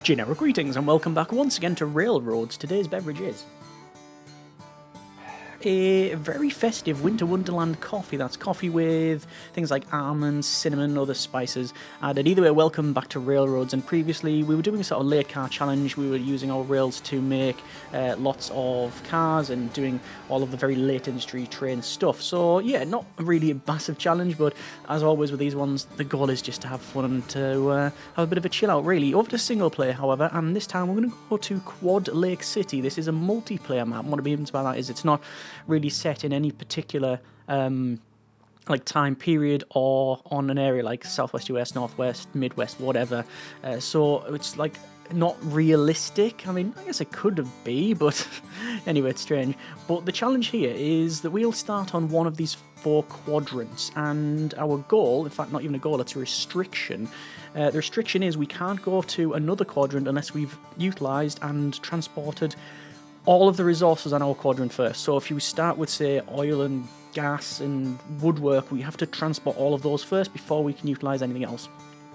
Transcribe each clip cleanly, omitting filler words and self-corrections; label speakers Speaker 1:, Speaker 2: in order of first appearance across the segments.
Speaker 1: Generic greetings and welcome back once again to Railroads. Today's beverage is a very festive winter wonderland coffee. That's coffee with things like almonds, cinnamon, other spices added. Either way, welcome back to Railroads. And previously we were doing a sort of late car challenge. We were using our rails to make lots of cars and doing all of the very late industry train stuff. So yeah, not really a massive challenge, but as always with these ones, the goal is just to have fun and to have a bit of a chill out really. Over to single player, however, and this time we're going to go to Quad Lake City. This is a multiplayer map. What I mean by that is it's not really set in any particular like time period or on an area like Southwest US, Northwest, Midwest, whatever. So it's like not realistic. I mean, I guess it could be, but anyway, it's strange. But the challenge here is that we'll start on one of these 4 quadrants, and our goal, in fact, not even a goal, it's a restriction. The restriction is we can't go to another quadrant unless we've utilised and transported all of the resources on our quadrant first. So if you start with, say, oil and gas and woodwork, we have to transport all of those first before we can utilise anything else.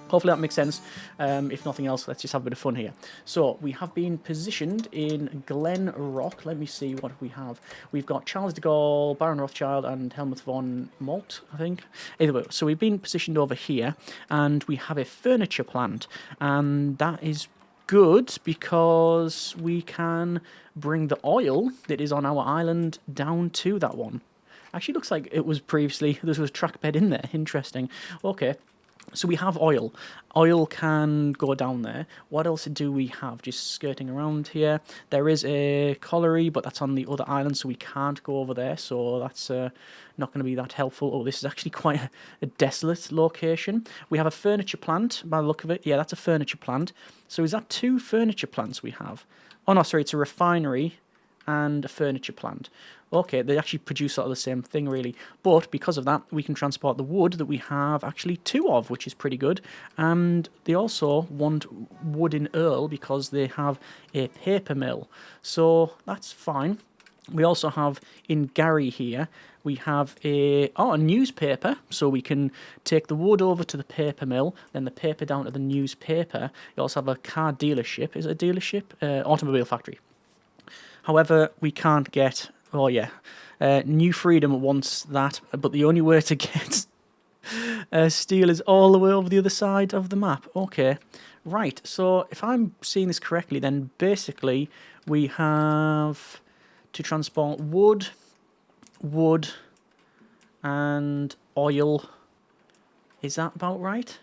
Speaker 1: Hopefully that makes sense. If nothing else, let's just have a bit of fun here. So we have been positioned in Glen Rock. Let me see what we have. We've got Charles de Gaulle, Baron Rothschild, and Helmut von Moltke, I think. Either way, so we've been positioned over here, and we have a furniture plant, and that is good because we can bring the oil that is on our island down to that one. Actually, looks like it was previously, there was a track bed in there. Interesting. Okay. So we have oil. Oil can go down there. What else do we have? Just skirting around here. There is a colliery, but that's on the other island, so we can't go over there. So that's not going to be that helpful. Oh, this is actually quite a desolate location. We have a furniture plant, by the look of it. Yeah, that's a furniture plant. So is that 2 furniture plants we have? Oh, no, sorry, it's a refinery and a furniture plant. Okay, they actually produce sort of the same thing, really. But because of that, we can transport the wood that we have actually 2 of, which is pretty good. And they also want wood in Earl because they have a paper mill. So that's fine. We also have in Gary here, we have a newspaper, so we can take the wood over to the paper mill, then the paper down to the newspaper. You also have a car dealership. Is it a dealership? Automobile factory. However, we can't get... Oh, yeah. New Freedom wants that, but the only way to get steel is all the way over the other side of the map. Okay. Right, so if I'm seeing this correctly, then basically we have to transport wood, and oil. Is that about right?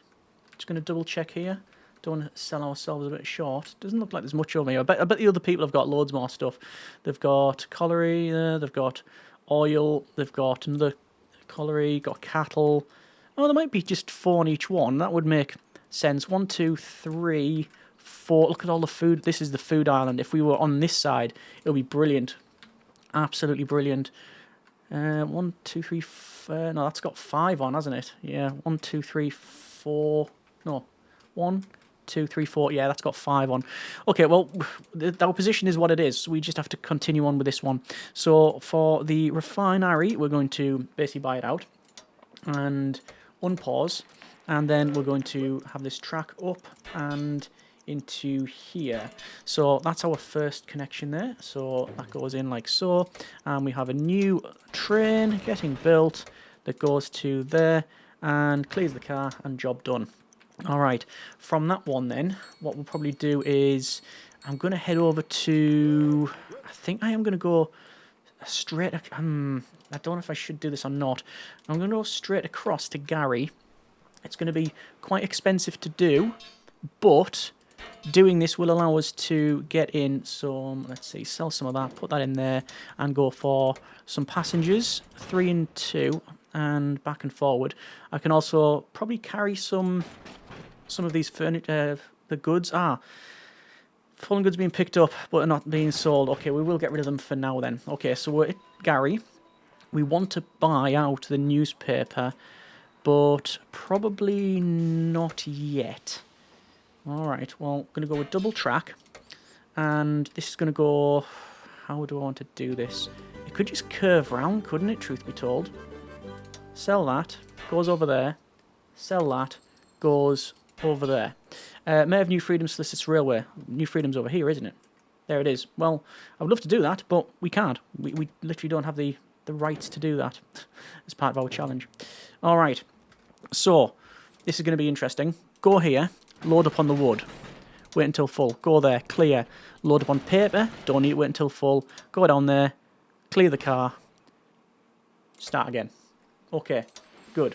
Speaker 1: Just going to double check here. Don't want to sell ourselves a bit short. Doesn't look like there's much over here. I bet the other people have got loads more stuff. They've got colliery there, they've got oil, they've got another colliery, got cattle. Oh, there might be just 4 on each one. That would make sense. 1, 2, 3, 4. Look at all the food. This is the food island. If we were on this side, it would be brilliant. Absolutely brilliant. 1, 2, 3, no, that's got 5 on, hasn't it? Yeah, 1, 2, 3, 4. No, 1, 2, 3, 4. Yeah, that's got 5 on. Okay, well, our position is what it is. We just have to continue on with this one. So for the refinery, we're going to basically buy it out and unpause, and then we're going to have this track up and into here. So that's our first connection there. So that goes in like so, and we have a new train getting built that goes to there and clears the car, and job done. Alright, from that one then, what we'll probably do is, I'm going to head over to, I think I am going to go straight, I don't know if I should do this or not. I'm going to go straight across to Gary. It's going to be quite expensive to do, but doing this will allow us to get in some, let's see, sell some of that, put that in there, and go for some passengers, 3 and 2, and back and forward. I can also probably carry some of these furniture, the goods. Fallen goods being picked up, but are not being sold. Okay, we will get rid of them for now then. Okay, so we're at Gary. We want to buy out the newspaper, but probably not yet. Alright, well, I'm going to go with double track. And this is going to go... How do I want to do this? It could just curve round, couldn't it, truth be told? Sell that. Goes over there. Sell that. Goes over there. Mayor of New Freedom solicits railway. New Freedom's over here, isn't it? There it is. Well, I would love to do that, but we can't. We literally don't have the rights to do that as part of our challenge. All right. So, this is going to be interesting. Go here, load up on the wood. Wait until full. Go there, clear. Load up on paper. Don't need to wait until full. Go down there, clear the car. Start again. Okay, good.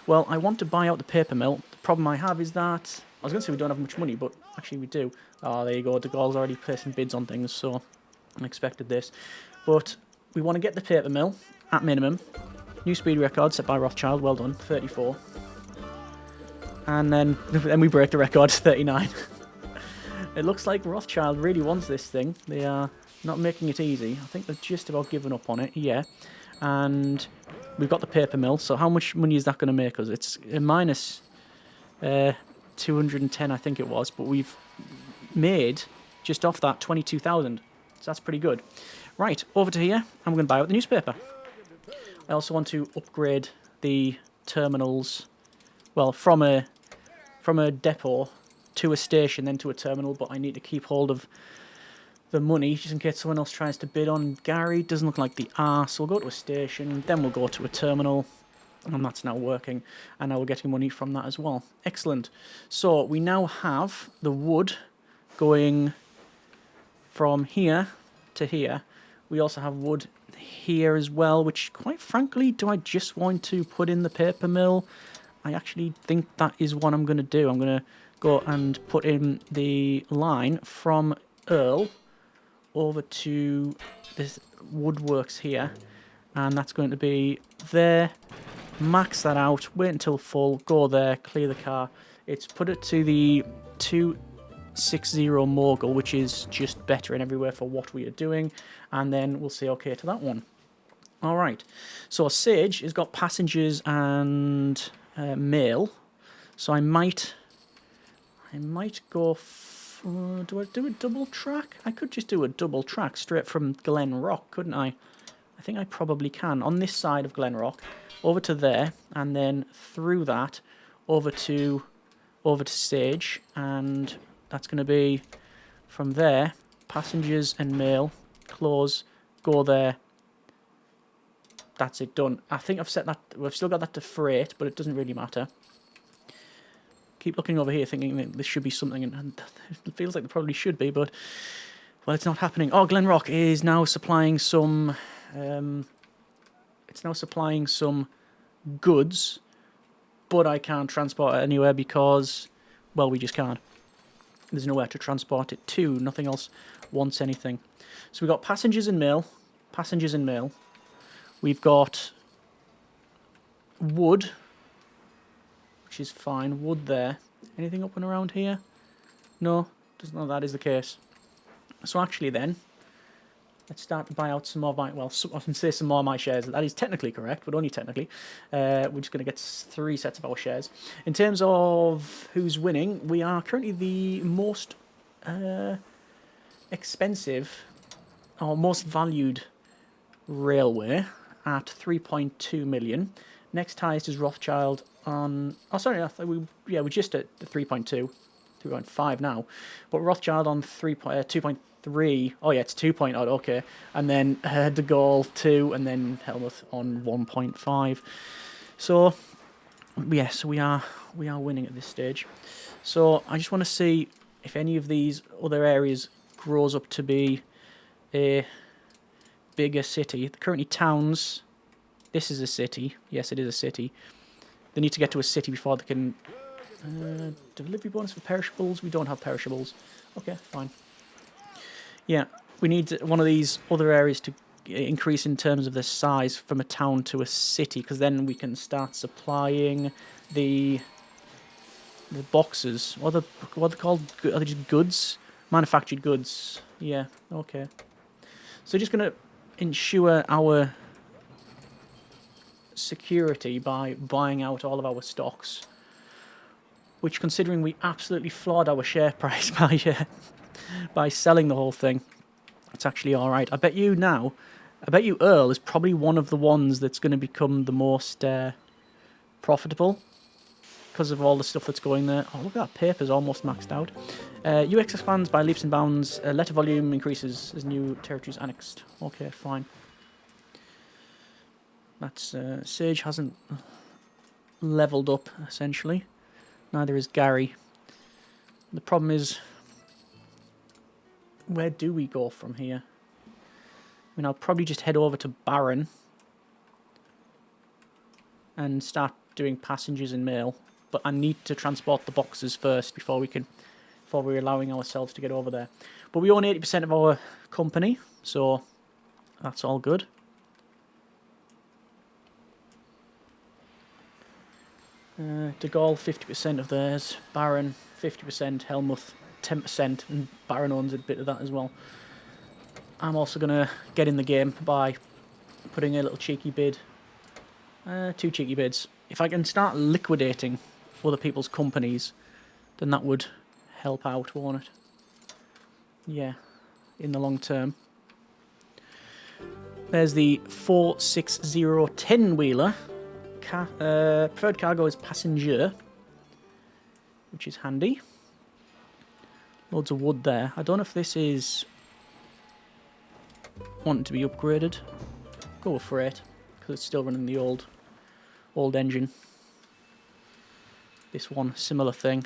Speaker 1: Well, I want to buy out the paper mill. The problem I have is that... I was going to say we don't have much money, but actually we do. Oh, there you go. De Gaulle's already placing bids on things, so I expected this. But we want to get the paper mill at minimum. New speed record set by Rothschild. Well done. 34. And then we break the record, 39. It looks like Rothschild really wants this thing. They are not making it easy. I think they've just about given up on it. Yeah. And we've got the paper mill. So how much money is that going to make us? It's a minus 210, I think it was. But we've made just off that 22,000. So that's pretty good. Right, over to here. I'm going to buy out the newspaper. I also want to upgrade the terminals. Well, from a depot to a station, then to a terminal, but I need to keep hold of the money just in case someone else tries to bid on Gary. Doesn't look like the are, so we'll go to a station, then we'll go to a terminal, and that's now working, and now we're getting money from that as well. Excellent. So we now have the wood going from here to here. We also have wood here as well, which, quite frankly, do I just want to put in the paper mill? I actually think that is what I'm going to do. I'm going to go and put in the line from Earl over to this woodworks here. And that's going to be there. Max that out. Wait until full. Go there. Clear the car. It's put it to the 260 Mogul, which is just better in everywhere for what we are doing. And then we'll say okay to that one. All right. So Sage has got passengers and... mail, so I might go. Do I do a double track? I could just do a double track straight from Glen Rock, couldn't I? I think I probably can. On this side of Glen Rock, over to there, and then through that over to Sage, and that's going to be from there. Passengers and mail, close, go there. That's it, done. I think I've set that... We've still got that to freight, but it doesn't really matter. Keep looking over here thinking that this should be something, and it feels like there probably should be, but... Well, it's not happening. Oh, Glenrock is now supplying some... it's now supplying some goods, but I can't transport it anywhere because... Well, we just can't. There's nowhere to transport it to. Nothing else wants anything. So we've got passengers and mail. Passengers and mail. We've got wood, which is fine. Wood there. Anything up and around here? No, doesn't know that is the case. So actually then, let's start to buy out some more of my, well, I can say some more of my shares. That is technically correct, but only technically. We're just going to get 3 sets of our shares. In terms of who's winning, we are currently the most expensive, or most valued railway at 3.2 million. Next highest is Rothschild on... Oh, sorry, I thought we're just at the 3.2. 3.5 now. But Rothschild on 2.3. Oh, yeah, it's 2.0. Okay. And then De Gaulle 2, and then Helmuth on 1.5. So, yes, we are winning at this stage. So, I just want to see if any of these other areas grows up to be a bigger city. Currently towns, this is a city. Yes, it is a city. They need to get to a city before they can... delivery bonus for perishables. We don't have perishables. Okay, fine. Yeah, we need one of these other areas to increase in terms of the size from a town to a city, because then we can start supplying the boxes. What are they called? Are they just goods? Manufactured goods. Yeah, okay. So just going to ensure our security by buying out all of our stocks, which, considering we absolutely flawed our share price by selling the whole thing, it's actually all right. I bet you Earl is probably one of the ones that's going to become the most profitable. because of all the stuff that's going there. Oh, look at that, paper's almost maxed out. UX expands by leaps and bounds. Letter volume increases as new territories annexed. Okay, fine. That's Sage hasn't leveled up, essentially. Neither is Gary. The problem is, where do we go from here? I mean, I'll probably just head over to Baron and start doing passengers and mail. But I need to transport the boxes first before we're allowing ourselves to get over there. But we own 80% of our company, so that's all good. De Gaulle, 50% of theirs. Baron, 50%. Helmuth, 10%. And Baron owns a bit of that as well. I'm also going to get in the game by putting a little cheeky bid. 2 cheeky bids. If I can start liquidating other people's companies, then that would help out, won't it? Yeah, in the long term. There's the 46010 wheeler. Preferred cargo is passenger, which is handy. Loads of wood there. I don't know if this is wanting to be upgraded. Go for it, because it's still running the old engine. This one, similar thing.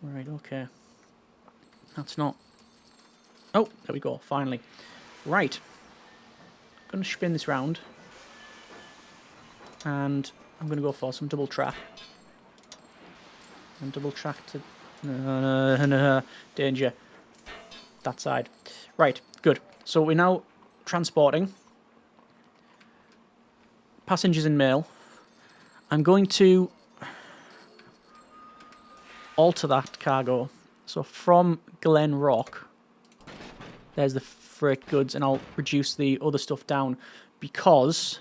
Speaker 1: Right, okay. That's not... Oh, there we go, finally. Right. I'm going to spin this round. And I'm going to go for some double track. And double track to... No, danger. That side. Right, good. So we're now transporting passengers and mail. I'm going to alter that cargo. So from Glen Rock, there's the freight goods, and I'll reduce the other stuff down because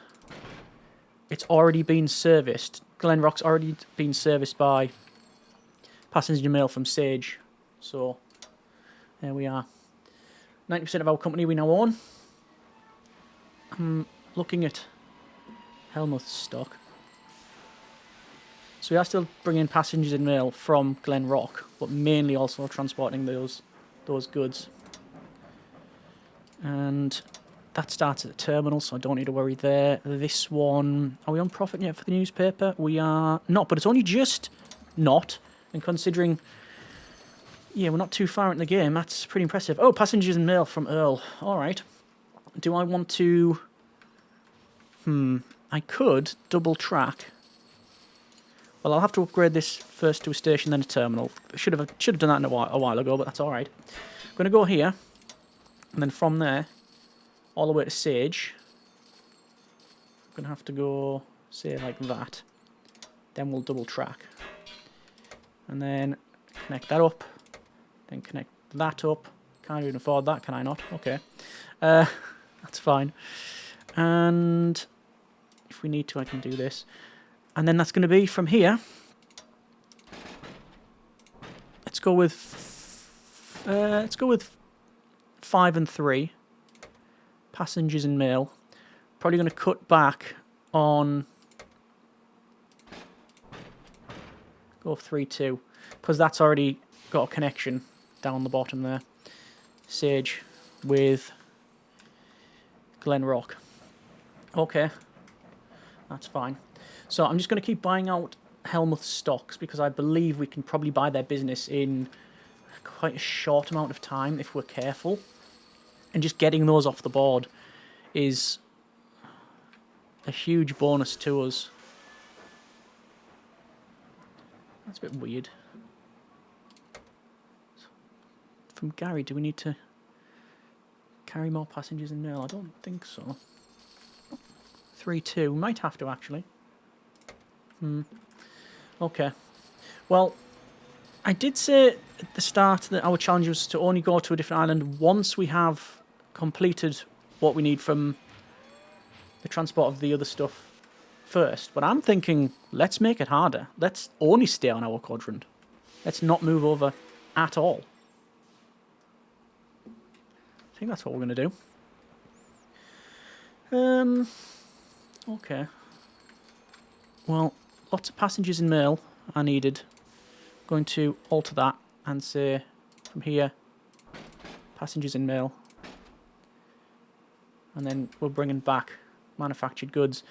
Speaker 1: it's already been serviced. Glen Rock's already been serviced by passenger mail from Sage. So there we are. 90% of our company we now own. I'm looking at Helmuth's stock. So we are still bringing passengers and mail from Glen Rock, but mainly also transporting those goods. And that starts at the terminal, so I don't need to worry there. This one, are we on profit yet for the newspaper? We are not, but it's only just not. And considering, yeah, we're not too far in the game, that's pretty impressive. Oh, passengers and mail from Earl. All right. Do I want to... I could double track. Well, I'll have to upgrade this first to a station, then a terminal. Should have done that a while ago, but that's all right. I'm going to go here, and then from there, all the way to Sage. I'm going to have to go, say, like that. Then we'll double track. And then connect that up. Then connect that up. Can't even afford that, can I not? Okay. That's fine. And if we need to, I can do this. And then that's going to be from here. Let's go with 5 and 3. Passengers and mail. Probably going to cut back on... Go 3-2. Because that's already got a connection down the bottom there. Sage with Glen Rock. Okay. That's fine. So I'm just going to keep buying out Helmuth stocks because I believe we can probably buy their business in quite a short amount of time if we're careful. And just getting those off the board is a huge bonus to us. That's a bit weird. From Gary, do we need to carry more passengers in mail? I don't think so. 3-2. Might have to, actually. Okay. Well, I did say at the start that our challenge was to only go to a different island once we have completed what we need from the transport of the other stuff first. But I'm thinking, let's make it harder. Let's only stay on our quadrant. Let's not move over at all. I think that's what we're going to do. Okay. Well, lots of passengers in mail are needed. Going to alter that and say from here, passengers in mail. And then we're bringing back manufactured goods.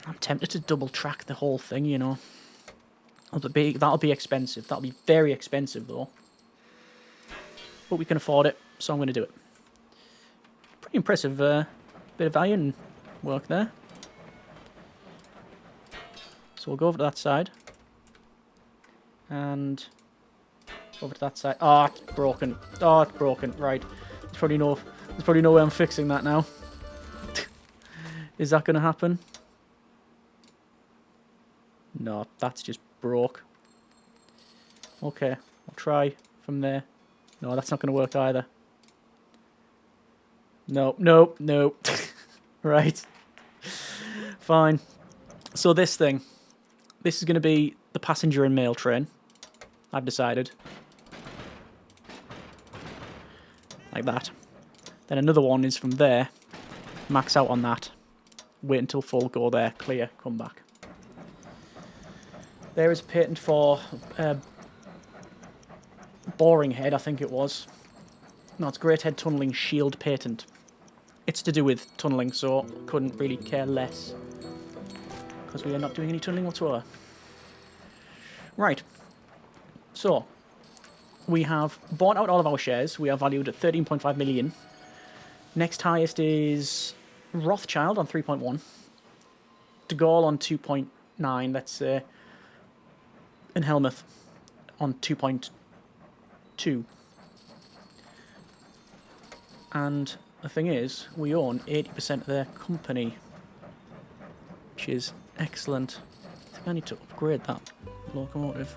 Speaker 1: I'm tempted to double track the whole thing, you know. That'll be expensive. That'll be very expensive, though. But we can afford it, so I'm going to do it. Pretty impressive bit of iron work there. So we'll go over to that side. And over to that side. Oh, it's broken. Oh, it's broken. Right. There's probably no way I'm fixing that now. Is that going to happen? No, that's just broke. Okay, I'll try from there. No, that's not going to work either. No, no, no. Right. Fine. So this is going to be the passenger and mail train. I've decided. Like that. Then another one is from there. Max out on that. Wait until full, go there, clear, come back. There is a patent for boring head, I think it was. No, it's great head tunneling shield patent. It's to do with tunneling, so couldn't really care less. Because we are not doing any tunneling whatsoever. Right. So, we have bought out all of our shares. We are valued at 13.5 million. Next highest is Rothschild on 3.1. De Gaulle on 2.9, let's say. And Helmuth on 2.2. And the thing is, we own 80% of their company, which is excellent. I think I need to upgrade that locomotive.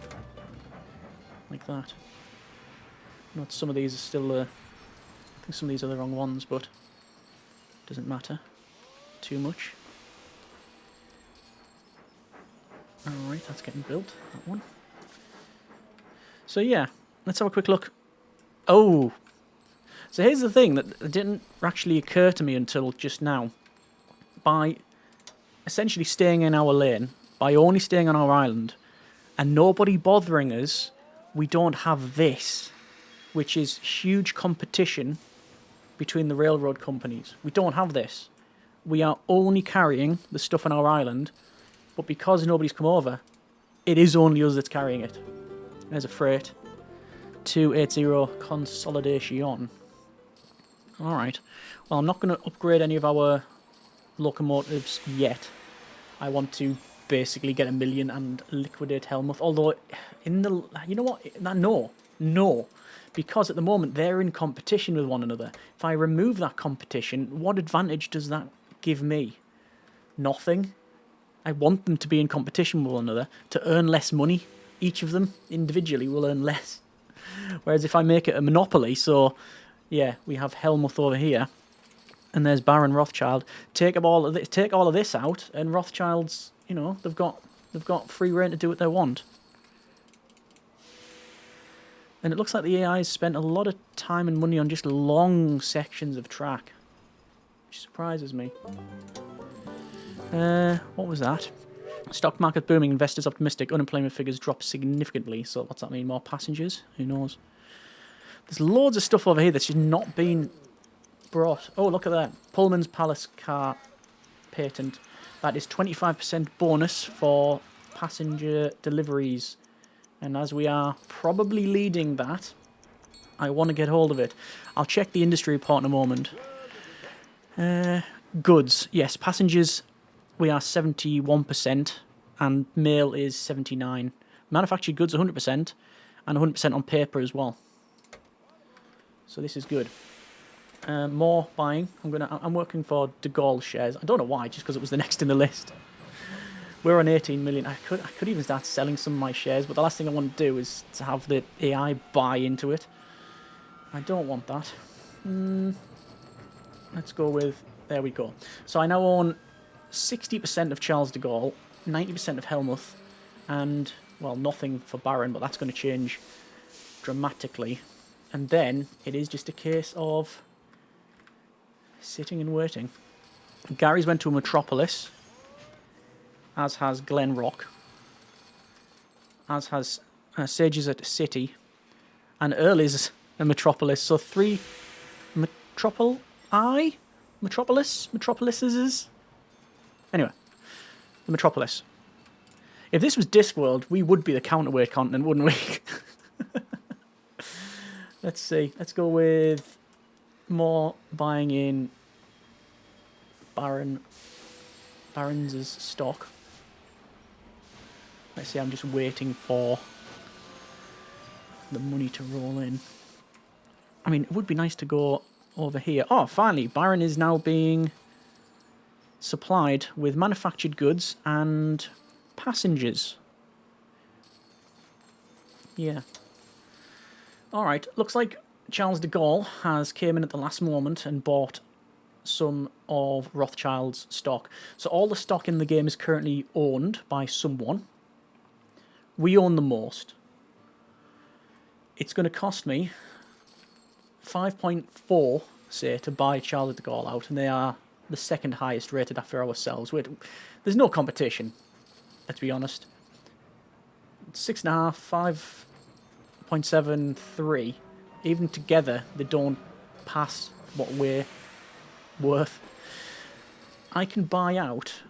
Speaker 1: Like that. Not some of these are still, I think some of these are the wrong ones, but doesn't matter too much. Alright, that's getting built, that one. So yeah, let's have a quick look. Oh! So here's the thing that didn't actually occur to me until just now. By essentially staying in our lane, by only staying on our island, and nobody bothering us, we don't have this, which is huge competition between the railroad companies. We don't have this. We are only carrying the stuff on our island, but because nobody's come over, it is only us that's carrying it. There's a freight. 280 Consolidation. Alright. Well, I'm not going to upgrade any of our locomotives yet. I want to basically get 1 million and liquidate Helmuth. Although, in the... You know what? No. Because at the moment, they're in competition with one another. If I remove that competition, what advantage does that give me? Nothing. I want them to be in competition with one another to earn less money. Each of them individually will earn less. Whereas if I make it a monopoly, so yeah, we have Helmuth over here, and there's Baron Rothschild. Take all of this out, and Rothschilds, you know, they've got free reign to do what they want. And it looks like the AI has spent a lot of time and money on just long sections of track, which surprises me. What was that? Stock market booming, investors optimistic, unemployment figures drop significantly. So what's that mean? More passengers? Who knows? There's loads of stuff over here that's just not been brought. Oh, look at that. Pullman's Palace car patent. That is 25% bonus for passenger deliveries. And as we are probably leading that, I want to get hold of it. I'll check the industry report in a moment. Goods. Yes, passengers... We are 71%, and mail is 79%. Manufactured goods 100%, and 100% on paper as well. So this is good. More buying. I'm working for De Gaulle shares. I don't know why, just because it was the next in the list. We're on 18 million. I could even start selling some of my shares, but the last thing I want to do is to have the AI buy into it. I don't want that. Let's go with... There we go. So I now own 60% of Charles de Gaulle, 90% of Helmuth, and, well, nothing for Baron, but that's going to change dramatically. And then it is just a case of sitting and waiting. Gary's went to a metropolis. as has Glen Rock, as has Sages at City, and Earl is a metropolis. So 3 metropolises. Anyway, the metropolis. If this was Discworld, we would be the counterweight continent, wouldn't we? Let's see. Let's go with more buying in Barons' stock. Let's see, I'm just waiting for the money to roll in. I mean, it would be nice to go over here. Oh, finally, Baron is now being supplied with manufactured goods and passengers. Yeah. Alright, looks like Charles de Gaulle has came in at the last moment and bought some of Rothschild's stock. So all the stock in the game is currently owned by someone. We own the most. It's going to cost me 5.4, say, to buy Charles de Gaulle out, and they are the second highest rated after ourselves. There's no competition, let's be honest. 6.5, 5.73. Even together, they don't pass what we're worth. I can buy out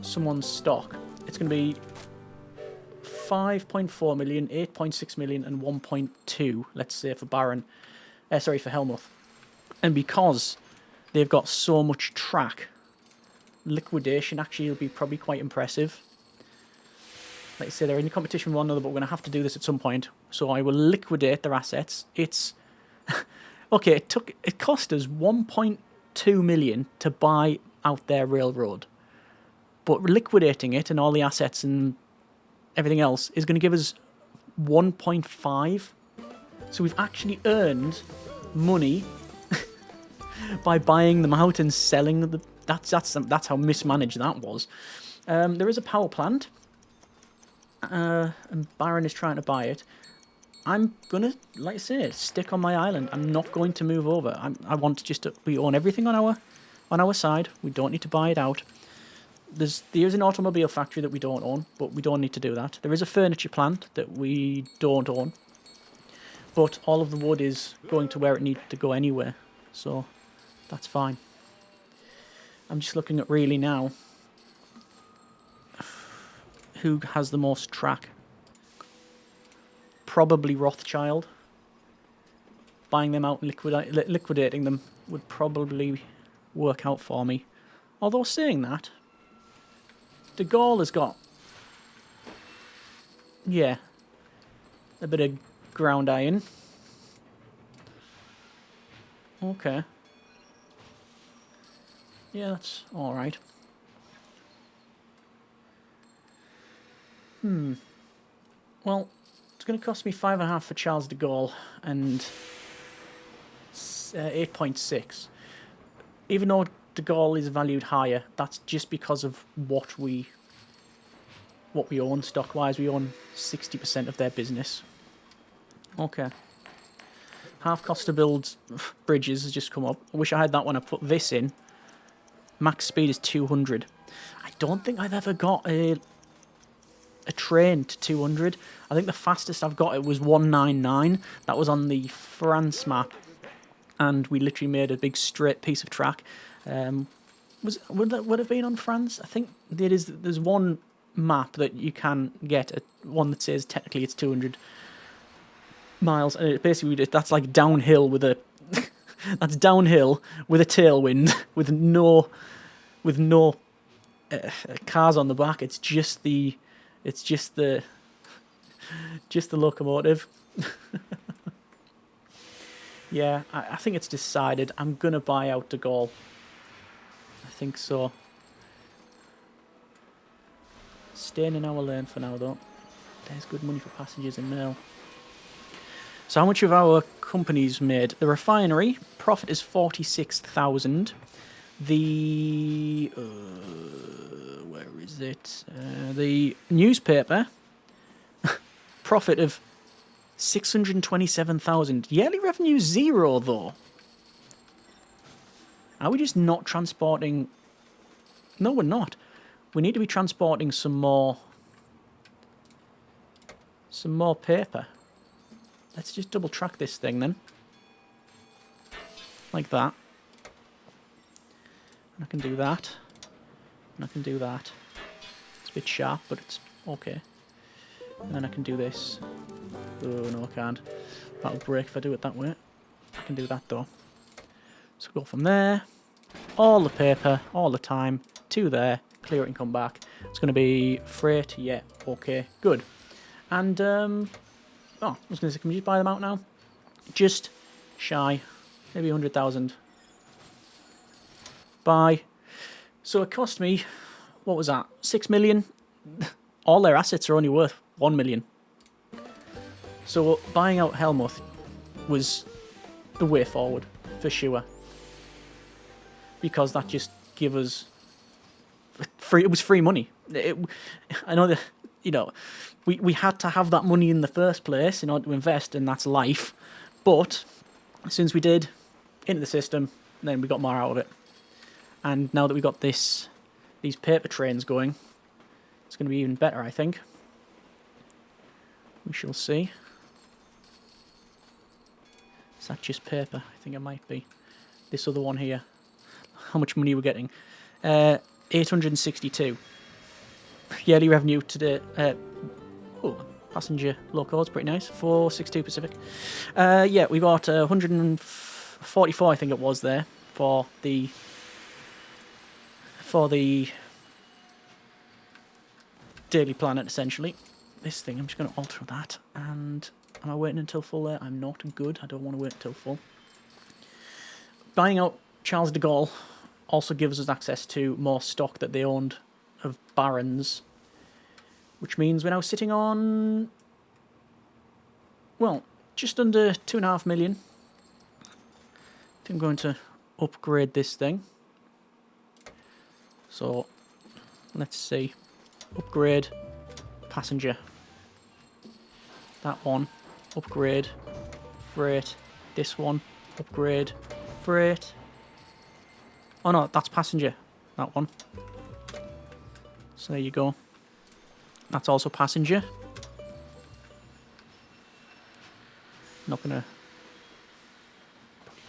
Speaker 1: someone's stock. It's going to be 5.4 million, 8.6 million, and 1.2, let's say, for Baron. For Helmuth. And because they've got so much track, liquidation actually will be probably quite impressive. Like I say, they're in competition with one another, but we're going to have to do this at some point. So I will liquidate their assets. It's... okay, it cost us 1.2 million to buy out their railroad. But liquidating it and all the assets and everything else is going to give us 1.5. So we've actually earned money by buying them out and selling them. That's how mismanaged that was. There is a power plant, and Baron is trying to buy it. I'm gonna, like I say, stick on my island. I'm not going to move over. I want just to, we own everything on our side. We don't need to buy it out. There's an automobile factory that we don't own, but we don't need to do that. There is a furniture plant that we don't own, but all of the wood is going to where it needs to go anyway, so that's fine. I'm just looking at really now who has the most track. Probably Rothschild. Buying them out and liquidating them would probably work out for me. Although saying that, de Gaulle has got, yeah, a bit of ground iron. Okay. Yeah, that's alright. Well, it's going to cost me 5.5 for Charles de Gaulle and 8.6. Even though de Gaulle is valued higher, that's just because of what we own stock-wise. We own 60% of their business. Okay. Half cost to build bridges has just come up. I wish I had that when I put this in. Max speed is 200. I don't think I've ever got a train to 200. I think the fastest I've got it was 199. That was on the France map, and we literally made a big straight piece of track. Would have been on France? I think there is. There's one map that you can get, one that says technically it's 200 miles, and it basically that's like downhill with a that's downhill with a tailwind with no cars on the back. It's just the locomotive. Yeah, I think it's decided. I'm gonna buy out de Gaulle. I think so. Staying in our lane for now, though. There's good money for passengers and mail. So how much of our company's made? The refinery, profit is 46,000. The... where is it? The newspaper, profit of 627,000. Yearly revenue 0, though. Are we just not transporting... No, we're not. we need to be transporting some more paper. Let's just double track this thing then. Like that. And I can do that. And I can do that. It's a bit sharp, but it's okay. And then I can do this. Oh, no, I can't. That'll break if I do it that way. I can do that, though. So go from there. All the paper, all the time, to there. Clear it and come back. It's going to be freight. Yeah, okay, good. And, oh, I was going to say, can we just buy them out now? Just shy. Maybe 100,000. Buy. So it cost me, what was that? 6 million? All their assets are only worth 1 million. So buying out Helmuth was the way forward, for sure. Because that just gave us free. It was free money. I know that, you know, we had to have that money in the first place in order to invest, and that's life. But since we did, into the system, then we got more out of it. And now that we got these paper trains going, it's going to be even better, I think. We shall see. Is that just paper? I think it might be. This other one here. How much money we're getting? 862. Yearly revenue today. Oh, passenger loco, it's pretty nice. 462 Pacific. Yeah, we got 144, I think it was there, for the Daily Planet, essentially. This thing, I'm just going to alter that. And am I waiting until full there? I'm not. Good. I don't want to wait until full. Buying out Charles de Gaulle also gives us access to more stock that they owned of barons, which means we're now sitting on, well, just under 2.5 million. I think I'm going to upgrade this thing. So, let's see. Upgrade, passenger. That one, upgrade, freight. This one, upgrade, freight. Oh no, that's passenger, that one. So there you go. That's also passenger. Not gonna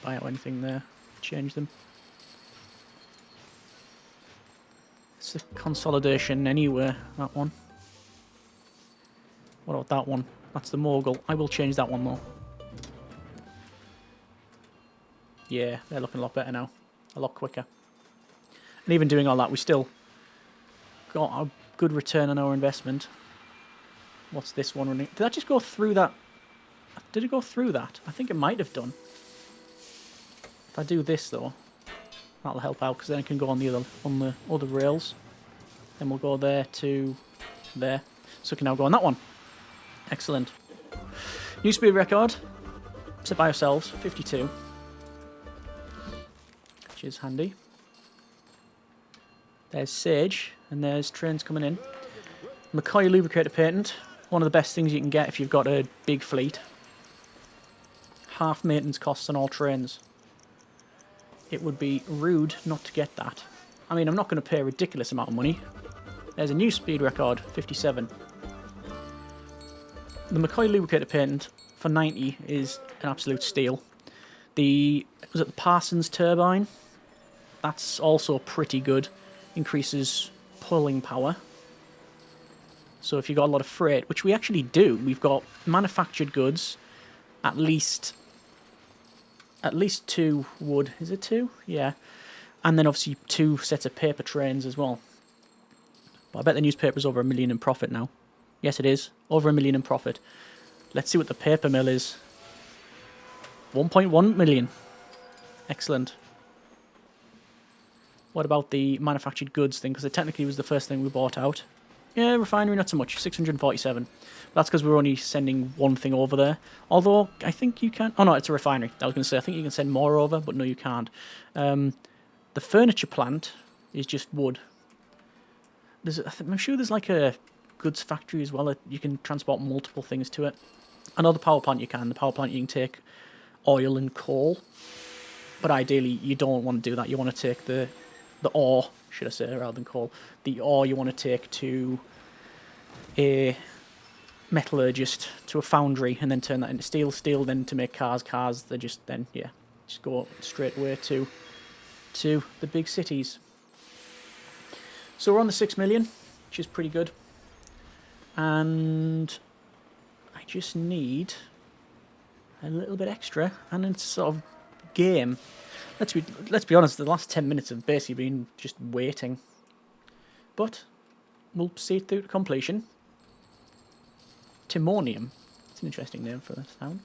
Speaker 1: buy out anything there, change them. It's the consolidation anyway, that one. What about that one? That's the mogul. I will change that one though. Yeah, they're looking a lot better now. A lot quicker. And even doing all that, we still got a good return on our investment. What's this one running? Did that just go through that? Did it go through that? I think it might have done. If I do this though, that'll help out because then it can go on the other rails. Then we'll go there to there. So we can now go on that one. Excellent. New speed record. Set by ourselves, 52. Which is handy. There's Sage, and there's trains coming in. McCoy lubricator patent. One of the best things you can get if you've got a big fleet. Half maintenance costs on all trains. It would be rude not to get that. I mean, I'm not going to pay a ridiculous amount of money. There's a new speed record, 57. The McCoy lubricator patent for 90 is an absolute steal. Was it the Parsons turbine? That's also pretty good. Increases pulling power. So if you've got a lot of freight, which we actually do, we've got manufactured goods, at least 2 wood. Is it 2? Yeah. And then obviously 2 sets of paper trains as well. But I bet the newspaper's over $1 million in profit now. Yes, it is. Over $1 million in profit. Let's see what the paper mill is. 1.1 million. Excellent. What about the manufactured goods thing? Because it technically was the first thing we bought out. Yeah, refinery, not so much. 647. That's because we're only sending one thing over there. Although, I think you can... Oh, no, it's a refinery. I was going to say, I think you can send more over, but no, you can't. The furniture plant is just wood. I'm sure there's like a goods factory as well that you can transport multiple things to it. I know the power plant you can. The power plant you can take oil and coal. But ideally, you don't want to do that. You want to take the the ore, should I say, rather than coal, the ore you want to take to a metallurgist, to a foundry, and then turn that into steel. Steel then to make cars. Cars, they just then, yeah, just go straight away to the big cities. So we're on the 6 million, which is pretty good. And I just need a little bit extra, and it's sort of game. Let's be honest, the last 10 minutes have basically been just waiting. But we'll see it through to completion. Timonium. It's an interesting name for this town.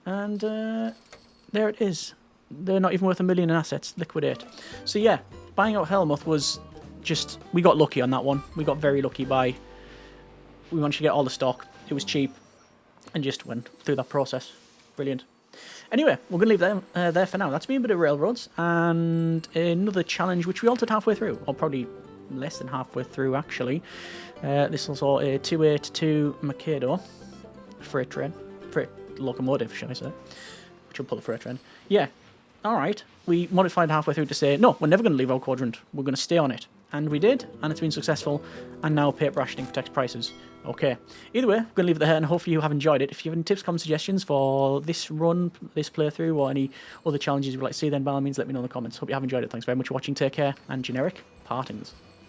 Speaker 1: And there it is. They're not even worth 1 million in assets. Liquidate. So yeah, buying out Helmuth was just... We got lucky on that one. We got very lucky by... We managed to get all the stock. It was cheap. And just went through that process. Brilliant. Anyway, we're going to leave them there for now. That's been a bit of railroads. And another challenge, which we altered halfway through. Or probably less than halfway through, actually. This was all a 282 Mikado freight train. Freight locomotive, shall I say. Which will pull a freight train. Yeah. Alright. We modified halfway through to say, no, we're never going to leave our quadrant. We're going to stay on it. And we did, and it's been successful. And now paper rationing protects prices. Okay. Either way, I'm going to leave it there, and hopefully you have enjoyed it. If you have any tips, comments, suggestions for this run, this playthrough, or any other challenges you'd like to see, then by all means let me know in the comments. Hope you have enjoyed it. Thanks very much for watching. Take care, and generic partings.